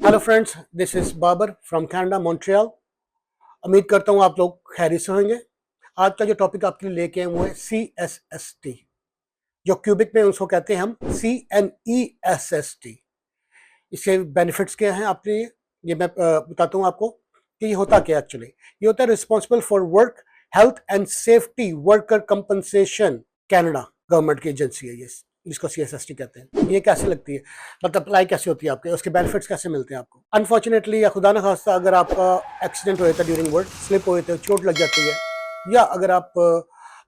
Hello friends, this is Babar from Canada Montreal. उम्मीद करता हूँ आप लोग खैरियत से होंगे। आज का जो टॉपिक आपके लिए लेके आए वो है CSST, जो क्यूबिक में उसको कहते हैं हम CNESST। इसके बेनिफिट्स क्या हैं आपके लिए, ये मैं बताता हूँ आपको कि ये होता क्या एक्चुअली। ये होता है responsible for work health and safety worker compensation. Canada government की एजेंसी है ये, जिसको CSST कहते हैं। ये कैसे लगती है, मतलब अप्लाई कैसे होती है आपके, उसके बेनिफिट्स कैसे मिलते हैं आपको। अनफॉर्चुनेटली या खुदा न खास्ता अगर आपका एक्सीडेंट हो जाता है ड्यूरिंग वर्क, स्लिप हो जाते हो, चोट लग जाती है, या अगर आप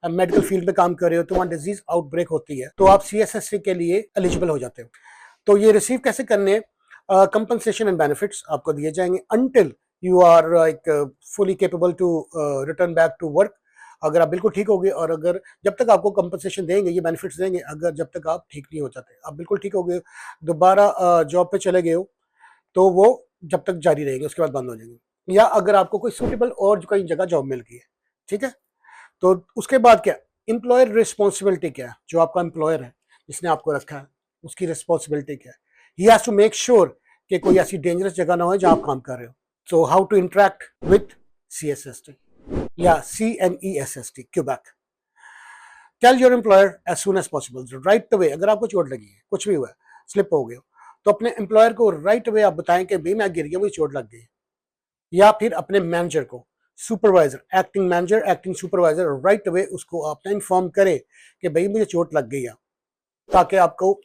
मेडिकल फील्ड में काम कर रहे हो तो वहाँ डिजीज आउटब्रेक होती है, तो आप CSST के लिए एलिजिबल हो जाते हो। तो ये रिसीव कैसे करने, कंपनसेशन एंड बेनिफिट्स आपको दिए जाएंगे until you are like fully capable to return back to work. अगर आप बिल्कुल ठीक होगे, और अगर जब तक आपको कंपनसेशन देंगे, ये बेनिफिट्स देंगे, अगर जब तक आप ठीक नहीं हो जाते, आप बिल्कुल ठीक हो गए, दोबारा जॉब पे चले गए हो, तो वो जब तक जारी रहेंगे, उसके बाद बंद हो जाएंगे। या अगर आपको कोई सूटेबल और कोई जगह जॉब मिल गई है, ठीक है, तो उसके बाद क्या, एम्प्लॉयर रिस्पॉन्सिबिलिटी क्या है, जो आपका एम्प्लॉयर है जिसने आपको रखा है, उसकी रिस्पॉन्सिबिलिटी क्या है। He has to make sure कि कोई ऐसी डेंजरस जगह ना हो जहां आप काम कर रहे हो। So how to interact with CSST या CNESST Quebec. Tell your employer as soon as possible, right way. अगर आपको चोट लगी है, कुछ भी हुआ है, स्लिप हो गए हो, तो अपने एम्प्लॉयर को राइट वे आप बताएं कि भाई मैं गिर गया, मुझे चोट लग गई। या फिर अपने मैनेजर को, supervisor, acting manager, acting supervisor, right way उसको आपने इन्फॉर्म करे कि भाई मुझे चोट लग गई है, ताकि आपको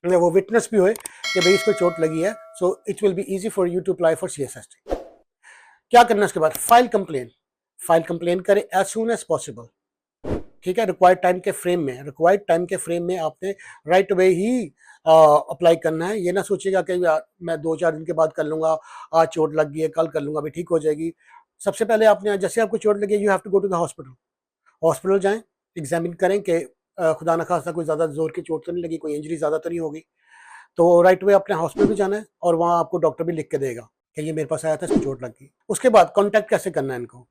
वो विटनेस भी होए कि भाई इसको चोट लगी है। So it will be easy for you to apply for CSST। क्या करना है उसके बाद, फाइल कंप्लेन करें एज सुन एज पॉसिबल, ठीक है, रिक्वायर्ड टाइम के फ्रेम में। रिक्वायर्ड टाइम के फ्रेम में आपने राइट वे ही अप्लाई करना है। ये ना सोचिएगा कि यार मैं 2-4 दिन के बाद कर लूंगा, आज चोट लग गई है कल कर लूंगा, अभी ठीक हो जाएगी। सबसे पहले आपने, जैसे आपको चोट लगी, you have to go to the hospital. Hospital जाएं, एग्जामिन करें कि खुदा न खास्ता कोई ज़्यादा जोर की चोट तो नहीं लगी, कोई इंजरी ज़्यादा तो नहीं होगी। तो राइट वे अपने हॉस्पिटल भी जाना है, और वहाँ आपको डॉक्टर भी लिख के देगा कि ये मेरे पास आया था, इसको चोट लग गई। उसके बाद कॉन्टैक्ट कैसे करना है इनको,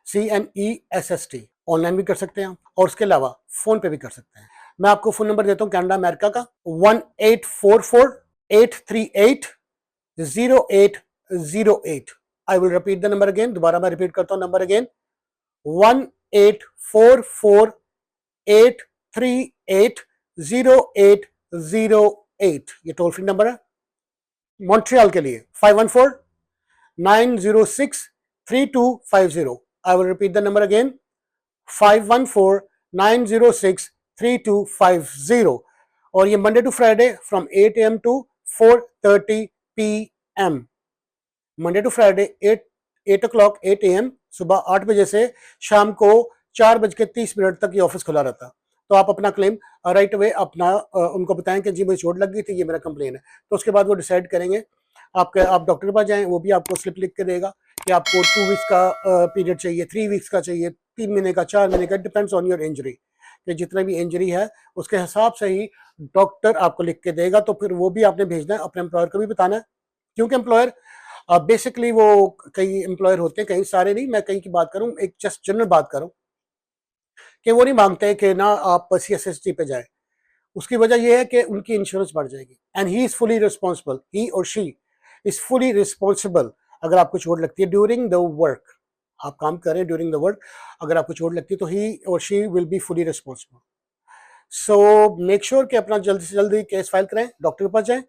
CNESST ऑनलाइन भी कर सकते हैं आप, और उसके अलावा फोन पे भी कर सकते हैं। मैं आपको फोन नंबर देता हूँ कनाडा अमेरिका का, 1844-838-0808। I will repeat the number again, दोबारा मैं रिपीट करता हूँ नंबर अगेन, 1844-838-0808। ये टोल फ्री नंबर है। मॉन्ट्रियल के लिए 514-906-3250। I will repeat the number again, 514-906-3250। और ये Monday to Friday from 8 AM to 4:30 PM। Monday to Friday 8 AM, सुबह 8 बजे से शाम को 4:30 तक ये ऑफिस खुला रहता है। तो आप अपना क्लेम राइट अवे अपना उनको बताएं कि जी मुझे चोट लग गई थी, ये मेरा कंप्लेन है। तो उसके बाद वो डिसाइड करेंगे, आप डॉक्टर के पास जाएं, वो भी आपको स्लिप लिख के देगा कि आपको 2 वीक्स का पीरियड चाहिए, 3 वीक्स का चाहिए, 3 महीने का, 4 महीने का, डिपेंड्स ऑन योर इंजरी, कि जितना भी इंजरी है उसके हिसाब से ही डॉक्टर आपको लिख के देगा। तो फिर वो भी आपने भेजना है, अपने एम्प्लॉयर को भी बताना है, क्योंकि एम्प्लॉयर बेसिकली वो कई एम्प्लॉयर होते हैं, कई सारे नहीं, मैं कई की बात करूं, एक जस्ट जनरल बात करूं, कि वो नहीं मांगते कि ना आप CSST पे जाए। उसकी वजह यह है कि उनकी इंश्योरेंस बढ़ जाएगी, and he is fully responsible, he और शी इज फुली रिस्पॉन्सिबल। अगर आपको चोट लगती है ड्यूरिंग द वर्क, आप काम करें ड्यूरिंग द वर्क, अगर आपको चोट लगती है तो ही और she will be fully responsible. So make sure कि अपना जल्दी से जल्दी केस फाइल करें, डॉक्टर के पास जाएं।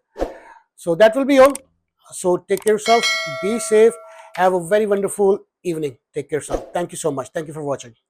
So that will be all. So take care yourself, be safe, have a very wonderful evening. Take care, sir. Thank you so much. Thank you for watching.